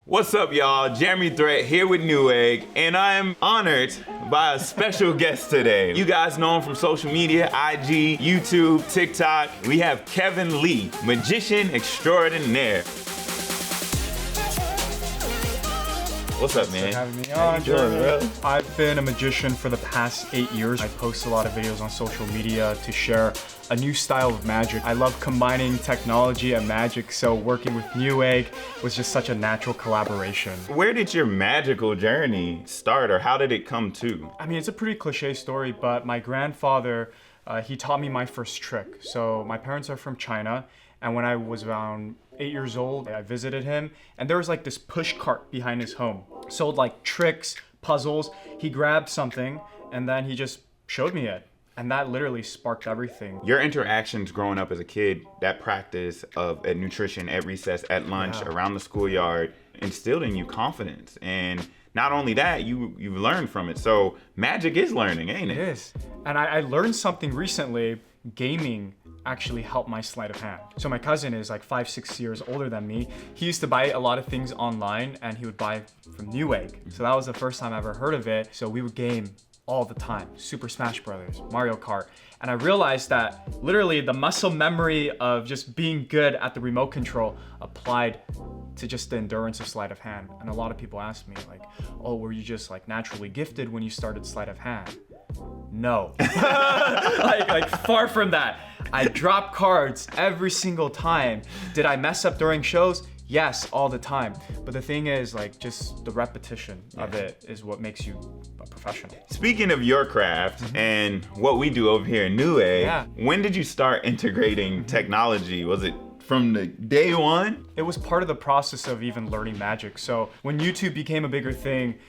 What's up, y'all? Jeremy Threat here with Newegg, and I am honored by a special guest today. You guys know him from social media, IG, YouTube, TikTok. We have Kevin Lee, magician extraordinaire. What's up, man? Thanks for having me How on. you doing, bro? I've been a magician for the past 8 years. I post a lot of videos on social media to share a new style of magic. I love combining technology and magic, so working with Newegg was just such a natural collaboration. Where did your magical journey start, or how did it come to? I mean, it's a pretty cliche story, but my grandfather, he taught me my first trick. So my parents are from China, and when I was around 8 years old, I visited him, and there was like this push cart behind his home. Sold like tricks, puzzles. He grabbed something, and then he just showed me it. And that literally sparked everything. Your interactions growing up as a kid, that practice of at nutrition, at recess, at lunch, around the schoolyard, instilled in you confidence. And not only that, you learned from it. So magic is learning, ain't it? It is. And I learned something recently. Gaming actually helped my sleight of hand. So my cousin is like 5-6 years older than me. He used to buy a lot of things online, and he would buy from Newegg. So that was the first time I ever heard of it. So we would game all the time. Super Smash Brothers, Mario Kart. And I realized that literally the muscle memory of just being good at the remote control applied to just the endurance of sleight of hand. And a lot of people ask me like, oh, were you just like naturally gifted when you started sleight of hand? No. like far from that. I drop cards every single time. Did I mess up during shows? Yes, all the time. But the thing is, like, just the repetition of it is what makes you a professional. Speaking of your craft and what we do over here in Newegg, when did you start integrating technology? Was it from the day one? It was part of the process of even learning magic. So when YouTube became a bigger thing,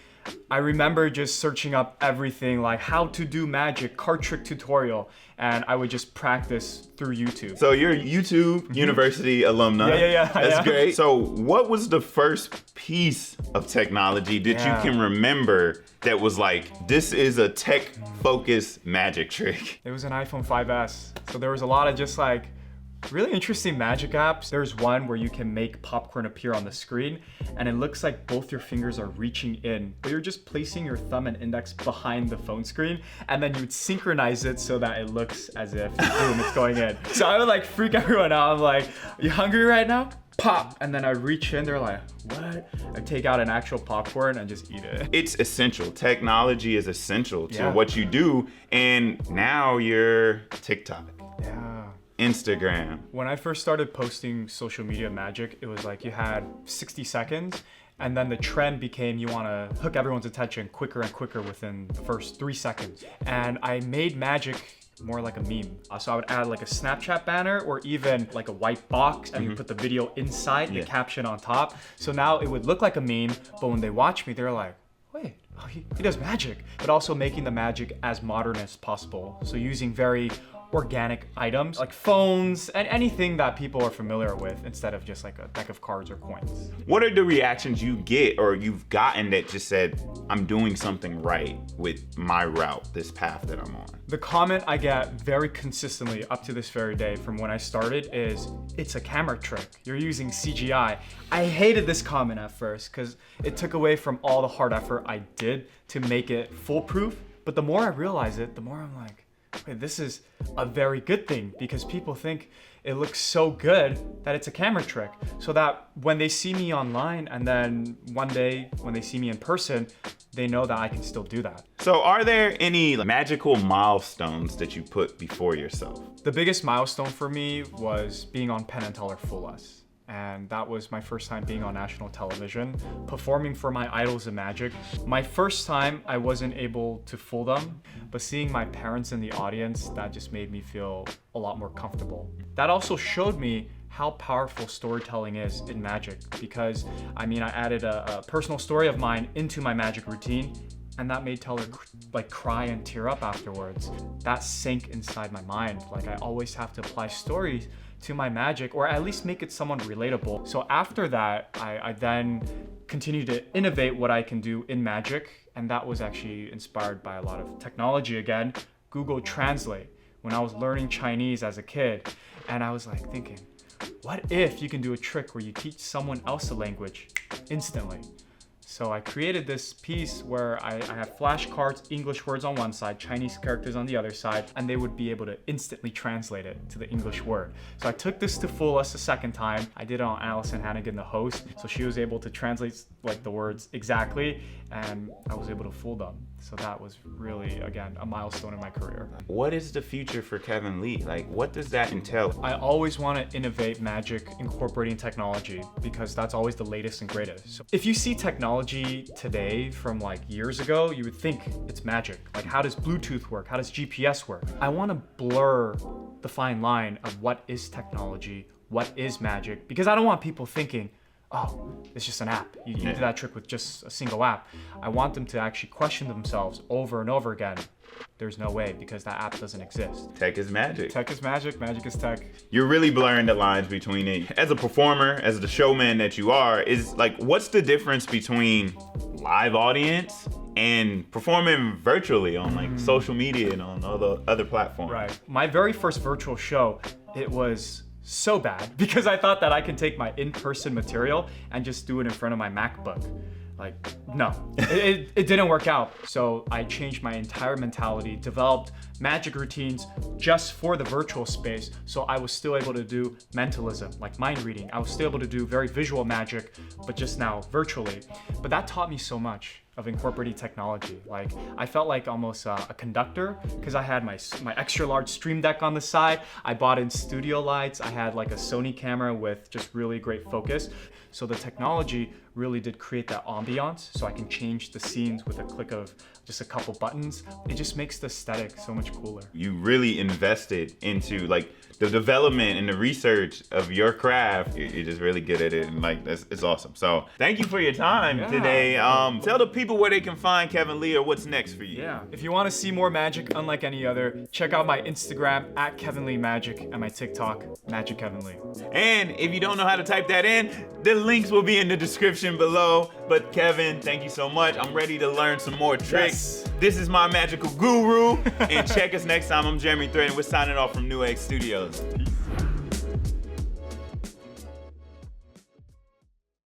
I remember just searching up everything like how to do magic, card trick tutorial, and I would just practice through YouTube. So you're a YouTube University alumni. Yeah. That's great. So what was the first piece of technology that you can remember that was like, this is a tech-focused magic trick? It was an iPhone 5S. So there was a lot of just like really interesting magic apps. There's one where you can make popcorn appear on the screen, and it looks like both your fingers are reaching in, but you're just placing your thumb and index behind the phone screen, and then you would synchronize it so that it looks as if, boom, it's going in. So I would like freak everyone out. I'm like, you hungry right now? Pop, and then I reach in, they're like, what? I take out an actual popcorn and just eat it. It's essential. Technology is essential to what you do, and now you're TikTok. Instagram. When I first started posting social media magic, it was like you had 60 seconds, and then the trend became you want to hook everyone's attention quicker and quicker within the first 3 seconds. And I made magic more like a meme. So I would add like a Snapchat banner or even like a white box, and you put the video inside, the caption on top. So now it would look like a meme, but when they watch me, they're like, wait, oh, he does magic. But also making the magic as modern as possible. So using very organic items like phones and anything that people are familiar with instead of just like a deck of cards or coins. What are the reactions you get or you've gotten that just said, I'm doing something right with my route, this path that I'm on? The comment I get very consistently up to this very day from when I started is, it's a camera trick. You're using CGI. I hated this comment at first because it took away from all the hard effort I did to make it foolproof. But the more I realize it, the more I'm like, wait, this is a very good thing, because people think it looks so good that it's a camera trick. So that when they see me online and then one day when they see me in person, they know that I can still do that. So are there any magical milestones that you put before yourself? The biggest milestone for me was being on Penn and Teller Full S. And that was my first time being on national television, performing for my idols of magic. My first time, I wasn't able to fool them, but seeing my parents in the audience, that just made me feel a lot more comfortable. That also showed me how powerful storytelling is in magic, because I added a personal story of mine into my magic routine, and that made Teller like cry and tear up afterwards. That sank inside my mind. Like, I always have to apply stories to my magic, or at least make it somewhat relatable. So after that, I then continued to innovate what I can do in magic, and that was actually inspired by a lot of technology again. Google Translate. When I was learning Chinese as a kid, and I was like thinking, what if you can do a trick where you teach someone else a language instantly? So I created this piece where I have flashcards, English words on one side, Chinese characters on the other side, and they would be able to instantly translate it to the English word. So I took this to Fullest a second time. I did it on Allison Hannigan, the host. So she was able to translate like the words exactly, and I was able to fool them. So that was really, again, a milestone in my career. What is the future for Kevin Lee? Like, what does that entail? I always want to innovate magic incorporating technology because that's always the latest and greatest. So if you see technology today from like years ago, you would think it's magic. Like, how does Bluetooth work? How does GPS work? I want to blur the fine line of what is technology, what is magic, because I don't want people thinking, oh, it's just an app. You did that trick with just a single app. I want them to actually question themselves over and over again. There's no way, because that app doesn't exist. Tech is magic. Tech is magic, magic is tech. You're really blurring the lines between it. As a performer, as the showman that you are, is like, what's the difference between live audience and performing virtually on like social media and on other platforms? Right. My very first virtual show, it was so bad because I thought that I can take my in-person material and just do it in front of my MacBook. Like, no, it didn't work out. So I changed my entire mentality, developed magic routines just for the virtual space. So I was still able to do mentalism, like mind reading. I was still able to do very visual magic, but just now virtually. But that taught me so much of incorporating technology. Like, I felt like almost a conductor because I had my extra large stream deck on the side. I bought in studio lights. I had like a Sony camera with just really great focus. So the technology really did create that ambiance, so I can change the scenes with a click of just a couple buttons. It just makes the aesthetic so much cooler. You really invested into like the development and the research of your craft. You're just really good at it, and like it's awesome. So thank you for your time today. Tell the people where they can find Kevin Lee or what's next for you. Yeah, if you want to see more magic unlike any other, check out my Instagram at Kevin Lee Magic and my TikTok Magic Kevin Lee. And if you don't know how to type that in, the links will be in the description below. But Kevin, thank you so much. I'm ready to learn some more tricks. Yes. This is my magical guru. And check us next time. I'm Jeremy Thread, and we're signing off from Newegg Studios.